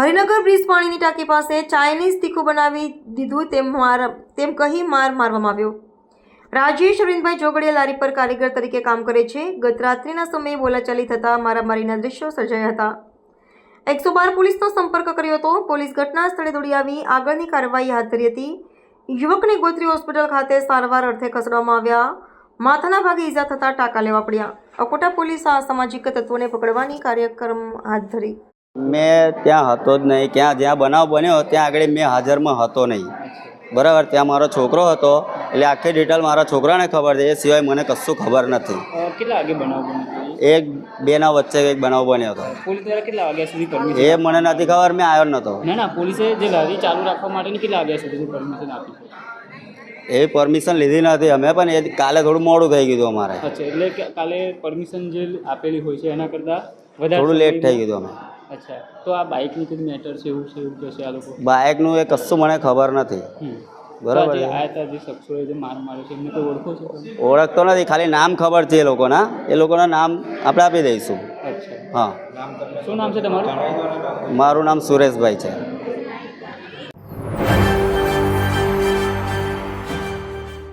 Harinagar bridge પાણીની ટાંકી પાસે ચાઇનીઝ તીખું બનાવી દીધું તેમ કહી મારવામાં આવ્યો। રાજેશ અરવિંદભાઈ જોગડિયા લારી પર કારીગર તરીકે કામ કરે છે। ગત રાત્રિના સમયે બોલાચાલી થતાં મારામારીના દ્રશ્યો સર્જાયા હતા। 112 પોલીસનો સંપર્ક કર્યો હતો। પોલીસ ઘટના સ્થળે દોડી આવી આગળની કાર્યવાહી હાથ ધરી હતી। યુવકને ગોત્રી હોસ્પિટલ ખાતે સારવાર અર્થે ખસેડવામાં આવ્યા। માથાના ભાગે ઈજા થતાં ટાંકા લેવા પડ્યા। અકોટા પોલીસ આ અસામાજિક તત્વોને પકડવાની કાર્યક્રમ હાથ ધરી। मैं ત્યાં હતો જ નહીં। જ્યાં બનાવ બન્યો ત્યાં આગળ મેં હાજરમાં હતો નહીં, બરાબર। ત્યાં મારો છોકરો હતો, એટલે આખી ડિટેલ મારા છોકરાને ખબર છે, એ સિવાય મને કશું ખબર નથી। કેટલા વાગે બનાવ બન્યો? એક બેના વચ્ચે એક બનાવ બન્યો હતો। પોલીસ દ્વારા કેટલા વાગ્યા સુધી પરમિશન? એ મને નથી ખબર, મેં આવ્યો નહોતો। ના, પોલીસે જે લારી ચાલુ રાખવા માટેની કેટલા વાગ્યા સુધી પરમિશન આપી છે? એ પરમિશન લીધી નથી અમે, પણ એ કાલે થોડું મોડું થઈ ગયું અમારે। અચ્છા, એટલે કે કાલે પરમિશન જે આપેલી હોય છે એના કરતાં વધારે થોડું લેટ થઈ ગયું અમે। અચ્છા, તો આ બાઇકની કંઈક મેટર છે એવું કહેશે આ લોકો? બાઇકનું એ કશું મને ખબર નથી, બરાબર। જે આયા હતા જે શખ્સોએ જે માર માર્યો છે એમને કોઈ ઓળખો છો તમે? ઓળખતો નથી, ખાલી નામ ખબર છે એ લોકોના નામ આપણે આપી દઈશું। અચ્છા, હા, શું નામ છે તમારું? મારું નામ સુરેશભાઈ છે।